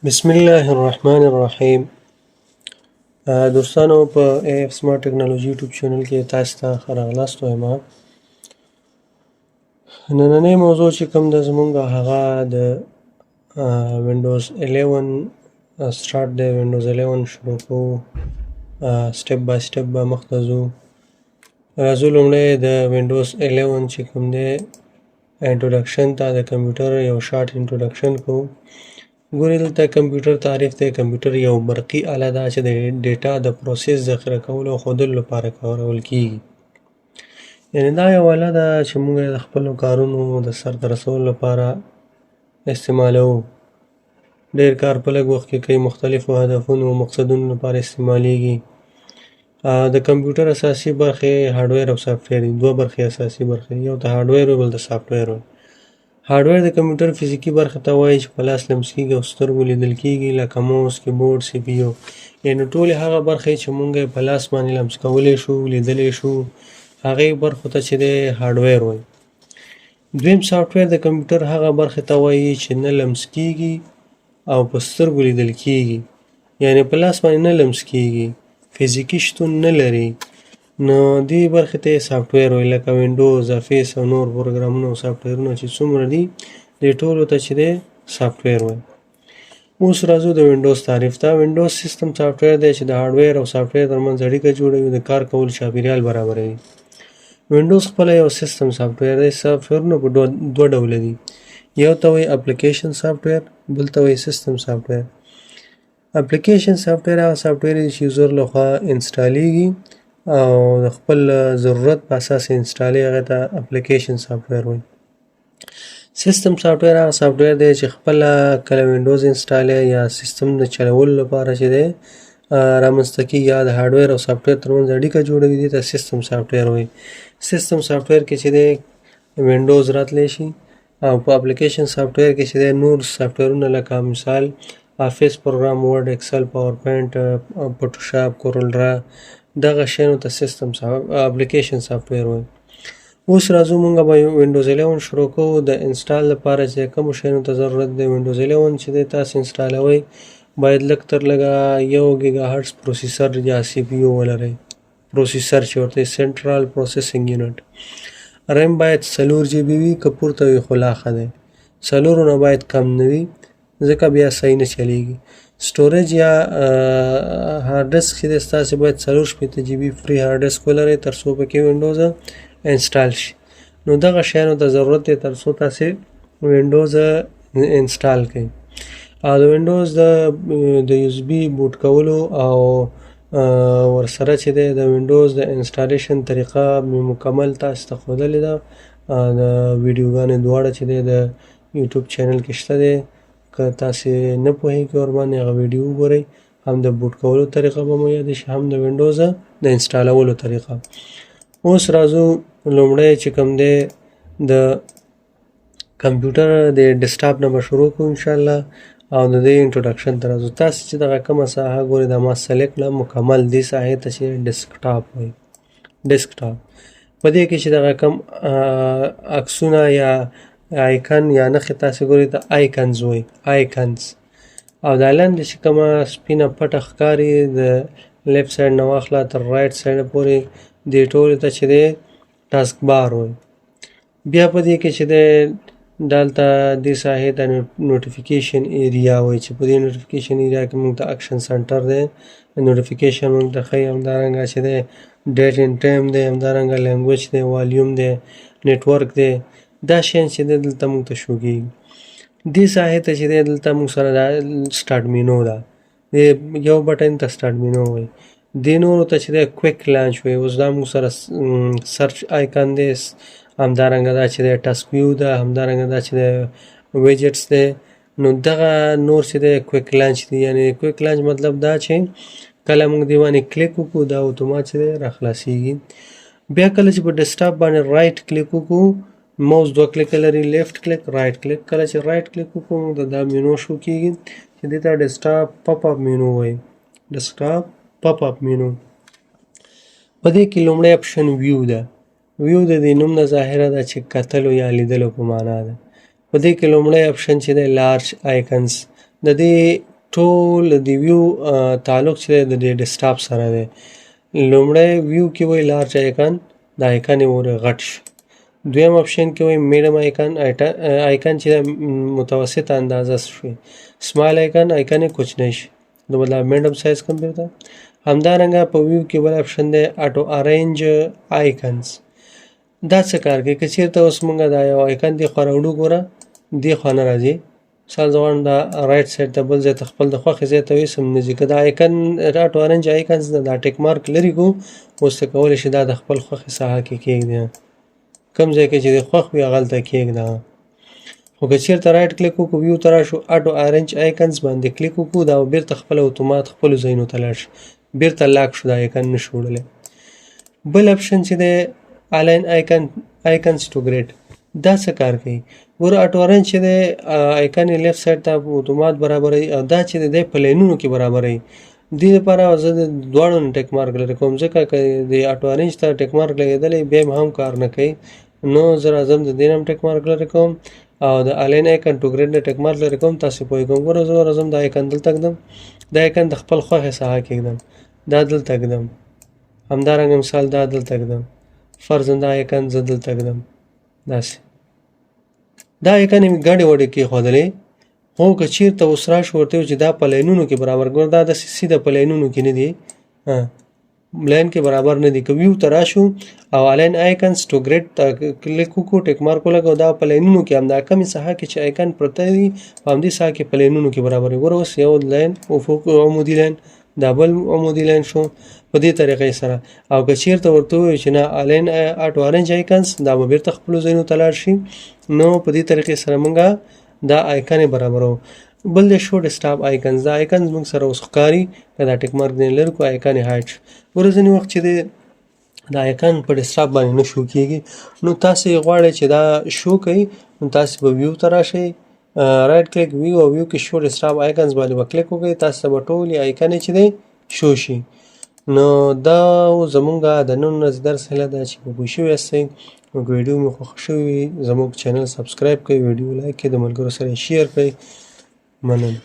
بسم الله الرحمن الرحیم. دوستانو په اے اف سمارټ ټیکنالوژي یوټیوب چینل کې تاسو ته ښه راغلاست وایم. نننۍ موضوع چې کوم ده زمونږ هغه د وینډوز 11 سټارټ دی. وینډوز 11 شروع کوو، سټپ بای سټپ به مخته ځو. راځو لومړی د وینډوز 11 چې کوم دی انټروډکشن ته د کمپیوټر یو شارټ انټروډکشن کوو. ګورې دلته کمپیوټر تعریف دی. کمپیوټر یو برقي آله ده چې د ډیټا د پروسس ذخیره کولو او ښودلو لپاره کارول کیږي. یعنې دا یو آله ده چې موږ د خپلو کارونو د سرته رسولو لپاره استعمالوو. ډېر کار په لږ وخت کې کوي، مختلفو هدفونو او مقصدونو لپاره استعمالیږي. د کمپیوټر اساسي برخې هارډویر او سافټویر دي. دوه برخې اساسي برخې، یو ته هارډویر وي بل ته سافټویر وي. هارډویر د کمپیوټر فزیکي برخه ته وایي چې په لاس لمس کېږي او سترګو لیدل کېږي، لکه موس، کیبورډ، سی پي یو. یعنې ټولې هغه برخې چې موږ یې په لاس باندې لمس کولی شو، لیدلی شو، هغې برخو ته چې دی هارډویر وایي. دویم سافټویر د کمپیوټر هغه برخې ته وایي چې نه لمس کېږي او په سترګو لیدل کېږي، یعنې په لاس باندې نه لمس کېږي، فزیکي شتون نه لري. نو دې برخې ته یې سافټویر وایي، لکه وینډوز، افیس او نور پروګرامونه او سافټویرونه چې څومره دي دې ټولو ته چې دی سافټویر وایي. اوس راځو د وینډوز تعریف ته. وینډوز سیسټم سافټویر دی چې د هارډویر او سافټویر ترمنځ اړیکه جوړوي، د کار کولو چاپیریال برابروي. وینډوز خپله یو سیسټم سافټویر دی. سافټویرونه په دوه ډوله دي، یو ته وایي اپلیکیشن سافټویر، بل ته وایي سیسټم سافټویر. اپلیکیشن سافټویر هغه سافټویر دی چې یوزر لخوا انسټالیږي او د خپل ضرورت په اساس یې انسټالوي، هغې ته اپلیکیشن سافټویر وایي. سیسټم سافټویر هغه سافټویر دی چې خپله کله وینډوز انسټالوي یا سیسټم د چلولو لپاره چې دی رامنځته کېږي، یا د هارډویر او سافټویر ترمنځ اړیکه جوړوي، دې ته سیسټم سافټویر وایي. سیسټم سافټویر کې چې دی وینډوز راتلی شي، او په اپلیکیشن سافټویر کې چې دی نور سافټویرونه لکه مثال افیس پروګرام، ورډ، اکسل، پاور پوینټ، فوټوشاپ، کورل ډرا، دغه شیانو ته سیسټم اپلیکیشن سافټویر وایي. اوس راځو مونږ به وینډوز 11 شروع کوو. د انسټال لپاره چې کومو شیانو ته ضرورت دی، وینډوز 11 چې دی تاسو انسټالوئ باید لږ تر لږه 1 ګیګا هرټز پروسیسر یا سی پي یو ولرئ. پروسیسر چې ورته سنټرال پروسیسینګ یونټ. ریم باید 4 جی بي وي، که پورته وي خو لا ښه دی. 4 نه باید کم نه وي، ځکه بیا صحیح نه چلیږي. سټوریج یا هارډ ډسک چې دی ستاسې باید 4 جی بي فری هارډ ډسک ولرئ، تر څو پکې وینډوز انسټال شي. نو دغه شیانو ته ضرورت دی تر څو تاسې وینډوز انسټال کړئ. او د وینډوز د یو اس بي بوټ کولو او ورسره چې دی د وینډوز د انسټالیشن طریقه مکمل تاسو ته ښودلې ده. د ویډیوګانې دواړه چې دی د یوټیوب چینل کې شته دی، که تاسې نه پوهېږئ ورباندې هغه ویډیو وګورئ. هم د بوټ کولو طریقه به مو یادې شي، هم د وینډوز د انسټالولو طریقه. اوس راځو لومړی چې کوم دی د کمپیوټر د ډیسکټاپ نه به شروع کوو انشاءالله، او د دې انټروډکشن ته راځو. تاسې چې دغه کومه ساحه ګورئ دا ما سلیکټ کړه مکمل، دې ساحې ته چې ډیسکټاپ وایي. ډیسکټاپ په دې کې چې دغه کوم عکسونه یا آیکن یا نښې تاسې ګورئ ته آیکنز وایي، آیکنز. او دا لاندې چې کومه سپینه پټه ښکاري د لیفټ سایډ نه واخله تر رایټ سایډه پورې، دې ټولې ته چې دی ټاسک بار وایي. بیا په دې کې چې دی دلته دې ساحې ته نوټیفیکیشن ایریا وایي، چې په دې نوټیفیکیشن ایریا کې موږ ته اکشن سنټر دی، نوټیفیکیشن موږ ته ښیي. همدارنګه چې دی ډیټ اینډ ټایم دی، همدارنګه لینګویج دی، والیوم دی، نیټورک دی. دا شیان چې دی دلته موږ ته شو کېږي. دې ساحې ته چې دی دلته موږ سره دا سټارټ مینو ده، دې یو بټن ته سټارټ مینو وایي. دې نورو ته چې دی کویک لانچ وایي. اوس دا موږ سره سرچ آیکن دی، همدارنګه دا چې دی ټاسک ویو ده، همدارنګه دا چې دی ویجټس دی. نو دغه نور چې دی کویک لانچ دی. یعنې کویک لانچ مطلب دا چې کله موږ دې باندې کلیک وکړو دا اتومات چې دی راخلاصېږي. بیا کله چې په ډیسکټاپ باندې رایټ کلیک وکړو، ماوس 2 کلیکه لري، لیفټ کلیک، رایټ کلیک. کله چې رایټ کلیک وکړو موږ ته دا مینو شو کېږي چې دې ته ډیسکټاپ پاپ اپ مینو وایي. ډیسکټاپ پاپ اپ مینو. په دې کې لومړی اپشن ویو ده. ویو د دې نوم نه ظاهره ده چې کتلو یا لیدلو په معنا ده. په دې کې لومړی اپشن چې دی لارج آیکنز. د دې ټول د ویو تعلق چې دی د دې ډیسکټاپ سره دی. لومړی ویو کې وایي لارج آیکن، دا آیکن یې ورې غټ شي. دویم اپشن کې وایي میډم آیکن چې متوسطه اندازه شي. سمال آیکن یې کوچنی شي، نو مطلب میډم سایز کمپیوټر ته. همدارنګه په ویو کې بل اپشن دی اټو ارینج آیکنز. دا څه کار کوي؟ که چېرته اوس مونږ دا یو آیکن دې خوا راوړو، ګوره دې خوا نه راځي، مثال زه غواړم دا رایټ سایډ ته بل ځای ته خپل د خوښې ځای ته ویسم نه ځي. که دا آیکن اټو ارینج آیکنز دا ټیک مارک لرې کړو، اوس ته کولی شي دا د خپل خوښې ساحه کې کېږدي، کوم ځای کې چې دې خوښ وي هغلته کېږده. خو که چېرته رایټ کلیک وکړو، ویو ته راشو، اټو ارینج آیکنز باندې کلیک وکړو، دا به بیرته خپل اتومات خپلو ځایونو ته لاړ شي، بیرته لاک شو، دا آیکن نه شو وړلی. بل اپشن چې دی الاین آیکنز ټو ګریډ، دا څه کار کوي؟ ګوره اټو ارینج چې دی آیکن یې لیفټ سایډ ته اتومات برابروي، او دا چې دی په لینونو کې برابروي. دې لپاره زه د دواړو نه ټیک مارک لرې کوم، ځکه که د اټو ارینج ته ټیک مارک لګېدلی بیا هم کار نه کوي، نو زه راځم د دې نه هم ټیک مارک لرې کوم او د الاین آیکن ټو ګریډ نه ټیک مارک لرې کوم. تاسې پوهېږم. ګوره زه راځم دا آیکن دلته ږدم، دا آیکن د خپل خوښې ساحه کې ږدم، دا دلته ږدم. همدارنګه مثال دا دلته ږدم، فرضاً دا آیکن زه دلته ږدم. داسې دا آیکن یې مې ګډې وډې کېښودلې، خو که چېرته اوس راشو ورته وایو چې دا په لاینونو کې برابر، ګوره دا داسې سیده په لاینونو کې نه دي، لاین کې برابر نه دي. که ویو ته راشو او الاین آیکنز ټو ګریډ ته کلیک وکړو، ټیک مارک ولګو، دا په لاینونو کې همدا کمې ساحه کې چې آیکن پرته دي په همدې ساحه کې په لاینونو کې برابر وي. ګوره اوس یو لاین افق عمودي لاین، دا بل عمودي لاین شو په دې طریقې سره. او که چېرته ورته ووایو چې نه الاین اټو ارینج آیکنز، دا به بیرته خپلو ځایونو ته لاړ شي. نو په دې طریقې سره مونږ دا آیکن یې برابرو. بل د شو ډیسکټاپ آیکنز، دا آیکنز موږ سره اوس ښکاري، که دا ټیک مارک ځینې لرې کړو آیکن یې هایډ شو. ګوره ځینې وخت چې دی دا آیکن په ډیسکټاپ باندې نه شو کېږي، نو تاسې غواړئ چې دا شو کوي، نو تاسې به ویو ته راشئ، رایټ کلیک ویو، او ویو کې شو ډیسکټاپ آیکنز باندې به کلیک وکړئ، تاسې ته به ټولې آیکن چې دی شو شي. نو دا زمونږ د نن ورځې درس هیله ده چې په پوه شوي یاستئ. نو که ویډیو مې خوښه شوې وي زموږ چینل سبسکرایب کړئ، ویډیو لایک کړئ، د ملګرو سره یې شیر کړئ. مننه.